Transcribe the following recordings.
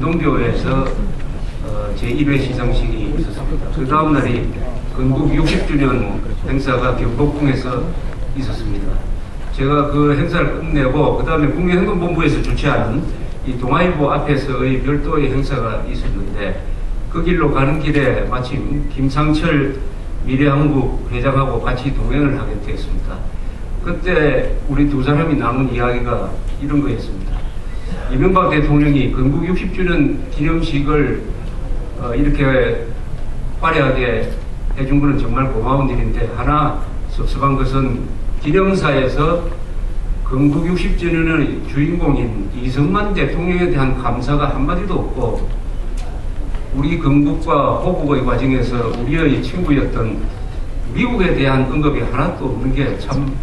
운동교회에서 제1회 시상식이 있었습니다. 그 다음 날이 건국 60주년 행사가 경복궁에서 있었습니다. 제가 그 행사를 끝내고 그 다음에 국민행동본부에서 주최하는 이 동아일보 앞에서의 별도의 행사가 있었는데 그 길로 가는 길에 마침 김상철 미래한국 회장하고 같이 동행을 하게 되었습니다. 그때 우리 두 사람이 나눈 이야기가 이런 거였습니다. 이명박 대통령이 건국 60주년 기념식을 이렇게 화려하게 해준 것은 정말 고마운 일인데 하나 섭섭한 것은 기념사에서 건국 60주년의 주인공인 이승만 대통령에 대한 감사가 한마디도 없고 우리 건국과 호국의 과정에서 우리의 친구였던 미국에 대한 언급이 하나도 없는 게 참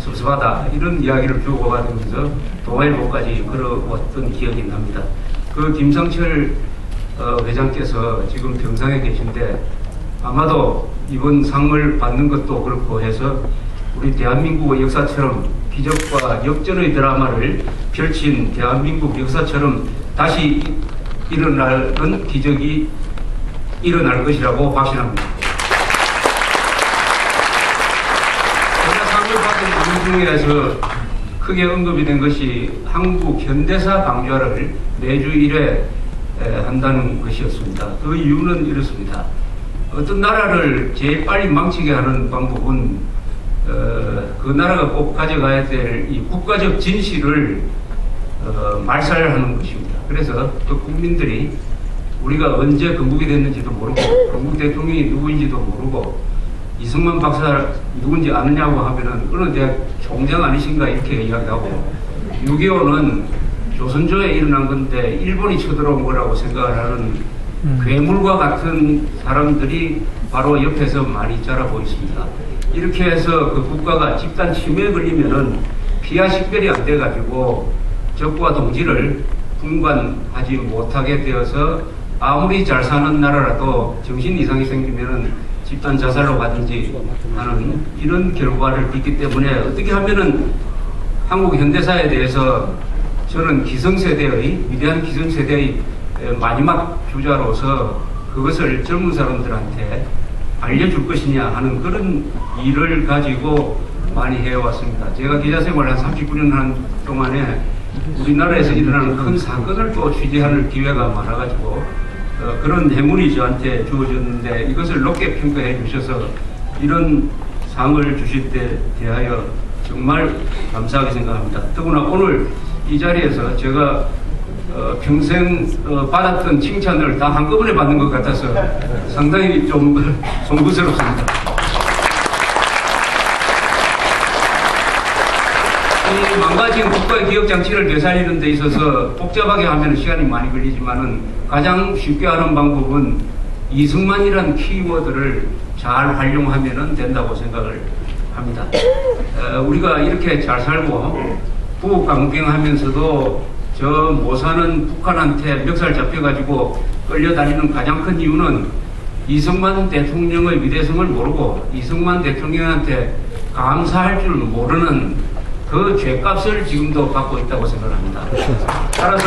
섭섭하다 이런 이야기를 주고받으면서 동아일보까지 걸어왔던 기억이 납니다. 그 김상철 회장께서 지금 병상에 계신데 아마도 이번 상을 받는 것도 그렇고 해서 우리 대한민국의 역사처럼 기적과 역전의 드라마를 펼친 대한민국 역사처럼 다시 일어나는 기적이 일어날 것이라고 확신합니다. 제가 상을 받은 부분 중에서 크게 언급이 된 것이 한국 현대사 강좌를 매주 1회 한다는 것이었습니다. 그 이유는 이렇습니다. 어떤 나라를 제일 빨리 망치게 하는 방법은 그 나라가 꼭 가져가야 될 이 국가적 진실을 말살하는 것입니다. 그래서 그 국민들이 우리가 언제 건국이 됐는지도 모르고 건국 대통령이 누구인지도 모르고 이승만 박사 누군지 아느냐고 하면은 어느 대학 총장 아니신가 이렇게 이야기하고 6.25는 조선조에 일어난 건데 일본이 쳐들어온 거라고 생각을 하는 괴물과 같은 사람들이 바로 옆에서 많이 자라고 있습니다. 이렇게 해서 그 국가가 집단 침해에 걸리면은 피하 식별이 안 돼가지고 적과 동지를 분간하지 못하게 되어서 아무리 잘 사는 나라라도 정신 이상이 생기면은 집단 자살로 가든지 하는 이런 결과를 빚기 때문에 어떻게 하면은 한국 현대사에 대해서 저는 기성세대의 위대한 기성세대의 마지막 주자로서 그것을 젊은 사람들한테 알려줄 것이냐 하는 그런 일을 가지고 많이 해왔습니다. 제가 기자생활 한 39년 한 동안에 우리나라에서 일어나는 큰 사건을 또 취재하는 기회가 많아가지고 그런 해물이 저한테 주어졌는데 이것을 높게 평가해 주셔서 이런 상을 주실 때 대하여 정말 감사하게 생각합니다. 더구나 오늘 이 자리에서 제가 평생 받았던 칭찬을 다 한꺼번에 받는 것 같아서 상당히 좀 송구스럽습니다. 이 망가진 국가의 기억 장치를 되살리는 데 있어서 복잡하게 하면 시간이 많이 걸리지만은 가장 쉽게 하는 방법은 이승만이라는 키워드를 잘 활용하면 된다고 생각을 합니다. 우리가 이렇게 잘 살고 부강병하면서도 저 못 사는 북한한테 멱살 잡혀가지고 끌려다니는 가장 큰 이유는 이승만 대통령의 위대성을 모르고 이승만 대통령한테 감사할 줄 모르는 그 죄값을 지금도 받고 있다고 생각합니다. 따라서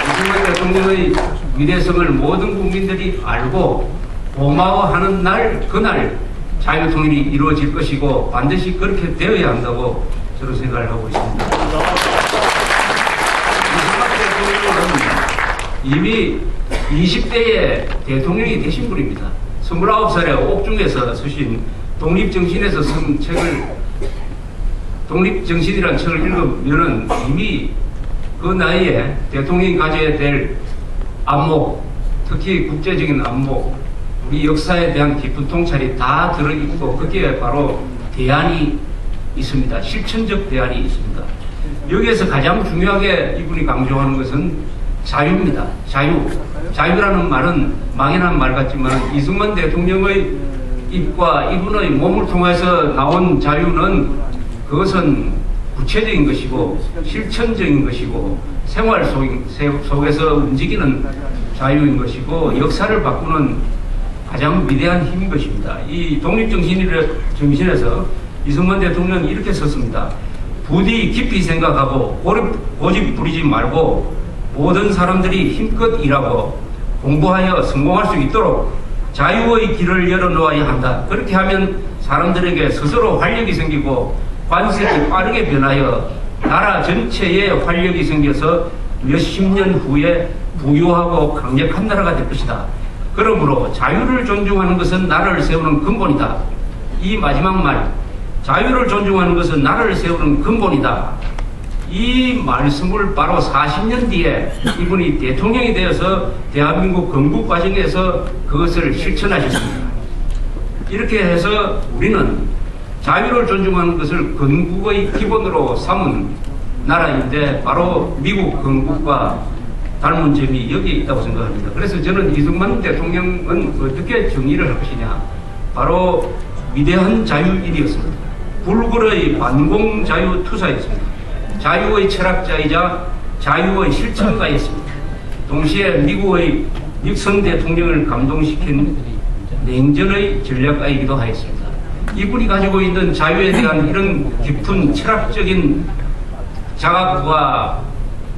이승만 대통령의 위대성을 모든 국민들이 알고 고마워하는 날, 그날 자유통일이 이루어질 것이고 반드시 그렇게 되어야 한다고 저는 생각을 하고 있습니다. 이승만 대통령은 이미 20대에 대통령이 되신 분입니다. 29살에 옥중에서 쓰신 독립정신에서 쓴 책을 독립정신이라는 책을 읽으면은 이미 그 나이에 대통령이 가져야 될 안목, 특히 국제적인 안목, 우리 역사에 대한 깊은 통찰이 다 들어있고 거기에 바로 대안이 있습니다. 실천적 대안이 있습니다. 여기에서 가장 중요하게 이분이 강조하는 것은 자유입니다. 자유. 자유라는 말은 막연한 말 같지만 이승만 대통령의 입과 이분의 몸을 통해서 나온 자유는 그것은 구체적인 것이고 실천적인 것이고 생활 속에서 움직이는 자유인 것이고 역사를 바꾸는 가장 위대한 힘인 것입니다. 이 독립정신에서 이승만 대통령은 이렇게 썼습니다. 부디 깊이 생각하고 고집 부리지 말고 모든 사람들이 힘껏 일하고 공부하여 성공할 수 있도록 자유의 길을 열어놓아야 한다. 그렇게 하면 사람들에게 스스로 활력이 생기고 관습이 빠르게 변하여 나라 전체에 활력이 생겨서 몇십 년 후에 부유하고 강력한 나라가 될 것이다. 그러므로 자유를 존중하는 것은 나라를 세우는 근본이다. 이 마지막 말, 자유를 존중하는 것은 나라를 세우는 근본이다. 이 말씀을 바로 40년 뒤에 이분이 대통령이 되어서 대한민국 건국 과정에서 그것을 실천하셨습니다. 이렇게 해서 우리는 자유를 존중하는 것을 건국의 기본으로 삼은 나라인데 바로 미국 건국과 닮은 점이 여기에 있다고 생각합니다. 그래서 저는 이승만 대통령은 어떻게 정의를 할 것이냐, 바로 위대한 자유인이었습니다. 불굴의 반공자유투사였습니다. 자유의 철학자이자 자유의 실천가였습니다. 동시에 미국의 닉슨 대통령을 감동시킨 냉전의 전략가이기도 하였습니다. 이분이 가지고 있는 자유에 대한 이런 깊은 철학적인 자각과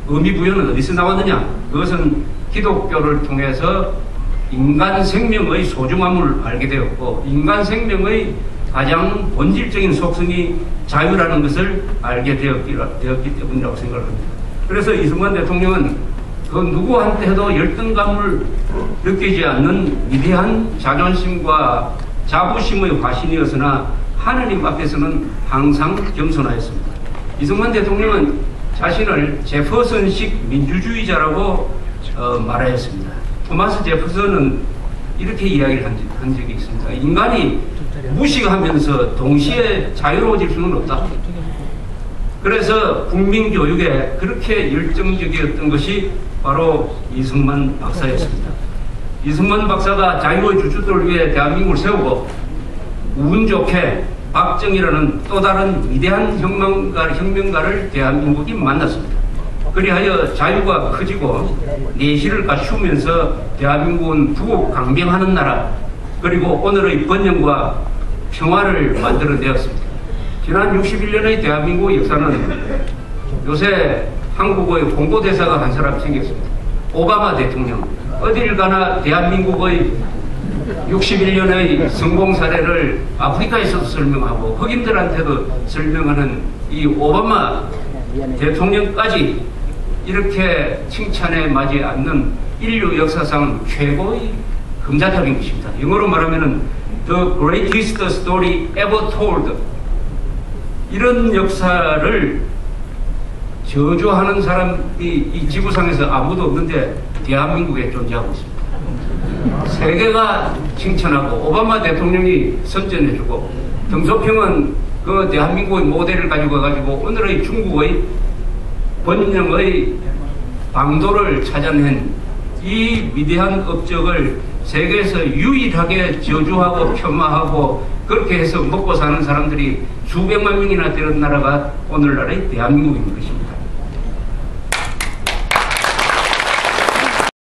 의미 부여는 어디서 나왔느냐? 그것은 기독교를 통해서 인간 생명의 소중함을 알게 되었고, 인간 생명의 가장 본질적인 속성이 자유라는 것을 알게 되었기 때문이라고 생각합니다. 그래서 이승만 대통령은 그 누구한테도 열등감을 느끼지 않는 위대한 자존심과 자부심의 화신이었으나 하느님 앞에서는 항상 겸손하였습니다. 이승만 대통령은 자신을 제퍼슨식 민주주의자라고 말하였습니다. 토마스 제퍼슨은 이렇게 이야기를 한 적이 있습니다. 인간이 무식하면서 동시에 자유로워질 수는 없다. 그래서 국민교육에 그렇게 열정적이었던 것이 바로 이승만 박사였습니다. 이승만 박사가 자유의 주주들을 위해 대한민국을 세우고 운 좋게 박정희라는 또 다른 위대한 혁명가를 대한민국이 만났습니다. 그리하여 자유가 커지고 내실을 갖추면서 대한민국은 부국 강병하는 나라, 그리고 오늘의 번영과 평화를 만들어내었습니다. 지난 61년의 대한민국 역사는 요새 한국의 홍보대사가 한 사람 생겼습니다. 오바마 대통령. 어딜 가나 대한민국의 61년의 성공 사례를 아프리카에서도 설명하고 흑인들한테도 설명하는 이 오바마 대통령까지 이렇게 칭찬에 맞지 않는 인류 역사상 최고의 금자탑인 것입니다. 영어로 말하면은 The greatest story ever told. 이런 역사를 저주하는 사람이 이 지구상에서 아무도 없는데 대한민국에 존재하고 있습니다. 세계가 칭찬하고 오바마 대통령이 선전해주고 등소평은 그 대한민국의 모델을 가지고 오늘의 중국의 번영의 방도를 찾아낸 이 위대한 업적을 세계에서 유일하게 저주하고 폄하하고 그렇게 해서 먹고 사는 사람들이 수백만 명이나 되는 나라가 오늘날의 대한민국인 것입니다.